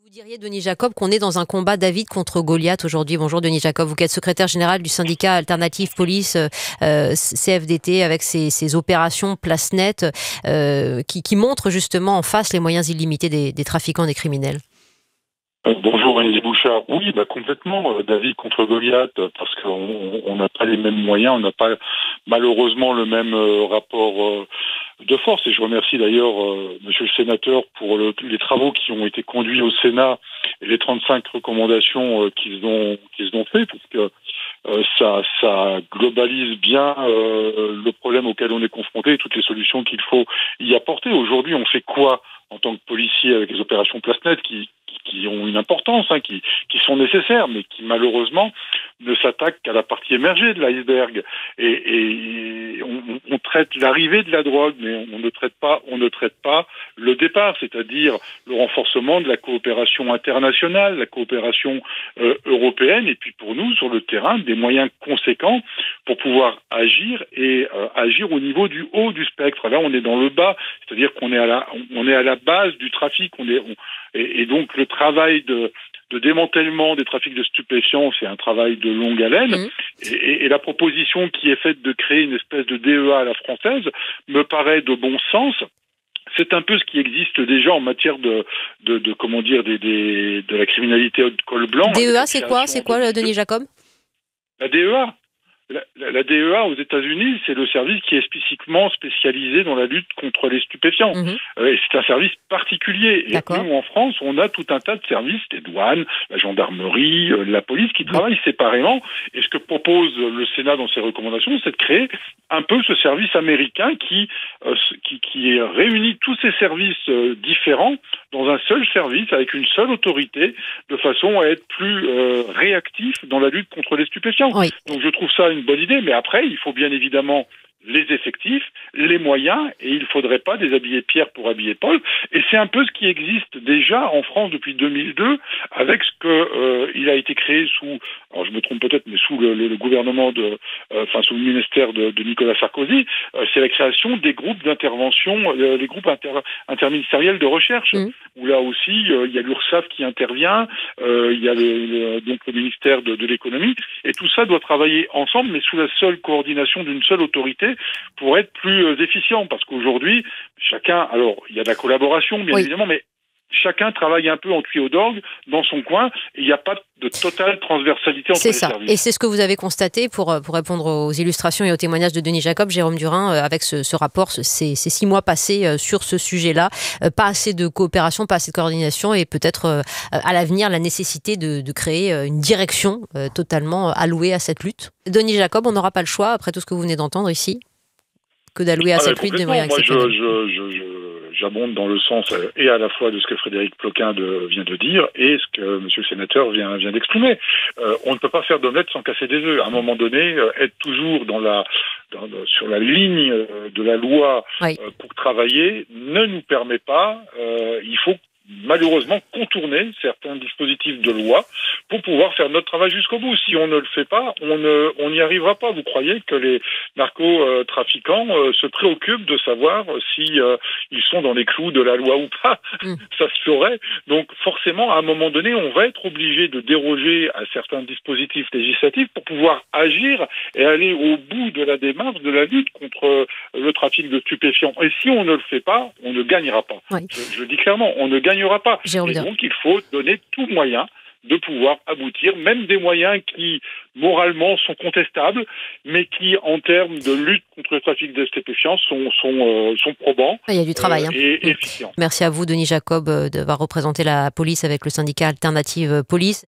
Vous diriez, Denis Jacob, qu'on est dans un combat David contre Goliath aujourd'hui. Bonjour Denis Jacob, vous qui êtes secrétaire général du syndicat Alternative Police CFDT avec ses opérations Place Nette qui montrent justement en face les moyens illimités des trafiquants, des criminels. Bonjour Annie Bouchard. Oui, complètement David contre Goliath, parce qu'on n'a pas les mêmes moyens, on n'a pas malheureusement le même rapport de force. Et je remercie d'ailleurs Monsieur le Sénateur pour les travaux qui ont été conduits au Sénat et les 35 recommandations qu'ils ont fait, parce que ça globalise bien le problème auquel on est confronté et toutes les solutions qu'il faut y apporter. Aujourd'hui, on fait quoi en tant que policier avec les opérations Place Nette qui ont une importance, qui sont nécessaires, mais qui malheureusement ne s'attaquent qu'à la partie émergée de l'iceberg. Et on traite l'arrivée de la drogue, mais on ne traite pas le départ, c'est-à-dire le renforcement de la coopération internationale, la coopération européenne, et puis pour nous, sur le terrain, des moyens conséquents pour pouvoir agir et agir au niveau du haut du spectre. Là, on est dans le bas, c'est-à-dire qu'on est à la base du trafic, et donc le travail de démantèlement des trafics de stupéfiants, c'est un travail de longue haleine. Et la proposition qui est faite de créer une espèce de DEA à la française me paraît de bon sens. C'est un peu ce qui existe déjà en matière de la criminalité haut de col blanc. DEA, c'est quoi, Denis Jacob? La DEA. La DEA aux États-Unis, c'est le service qui est spécifiquement spécialisé dans la lutte contre les stupéfiants. C'est un service particulier. Et nous, en France, on a tout un tas de services, les douanes, la gendarmerie, la police, qui travaillent séparément. Et ce que propose le Sénat dans ses recommandations, c'est de créer un peu ce service américain qui réunit tous ces services différents dans un seul service, avec une seule autorité, de façon à être plus réactif dans la lutte contre les stupéfiants. Oui. Donc je trouve ça une bonne idée, mais après, il faut bien évidemment les effectifs, les moyens, et il ne faudrait pas déshabiller Pierre pour habiller Paul. Et c'est un peu ce qui existe déjà en France depuis 2002, avec ce que il a été créé sous, alors je me trompe peut-être, mais sous le gouvernement sous le ministère de Nicolas Sarkozy, c'est la création des groupes d'intervention, les groupes interministériels de recherche, où là aussi, il y a l'URSSAF qui intervient, il y a donc le ministère de l'économie, et tout ça doit travailler ensemble, mais sous la seule coordination d'une seule autorité, pour être plus efficient, parce qu'aujourd'hui, alors il y a de la collaboration, bien évidemment, mais chacun travaille un peu en tuyau d'orgue dans son coin, et il n'y a pas de totale transversalité entre les services. Et c'est ce que vous avez constaté pour répondre aux illustrations et aux témoignages de Denis Jacob, Jérôme Durin, avec ce rapport, ces 6 mois passés sur ce sujet-là. Pas assez de coopération, pas assez de coordination, et peut-être à l'avenir la nécessité de créer une direction totalement allouée à cette lutte. Denis Jacob, on n'aura pas le choix, après tout ce que vous venez d'entendre ici, que d'allouer à cette lutte des moyens exceptionnels. J'abonde dans le sens et à la fois de ce que Frédéric Ploquin vient de dire et ce que Monsieur le Sénateur vient d'exprimer. On ne peut pas faire d'omelette sans casser des œufs. À un moment donné, être toujours sur la ligne de la loi pour travailler ne nous permet pas. Il faut malheureusement contourner certains dispositifs de loi pour pouvoir faire notre travail jusqu'au bout. Si on ne le fait pas, on n'y arrivera pas. Vous croyez que les narcotrafiquants se préoccupent de savoir si ils sont dans les clous de la loi ou pas? Ça se saurait. Donc forcément, à un moment donné, on va être obligé de déroger à certains dispositifs législatifs pour pouvoir agir et aller au bout de la démarche de la lutte contre le trafic de stupéfiants. Et si on ne le fait pas, on ne gagnera pas. Je le dis clairement, on ne gagnera pas. Et donc, il faut donner tout moyen de pouvoir aboutir, même des moyens qui, moralement, sont contestables, mais qui, en termes de lutte contre le trafic de stupéfiants, sont probants. Il y a du travail. Et efficients. Merci à vous, Denis Jacob, d'avoir représenté la police avec le syndicat Alternative Police.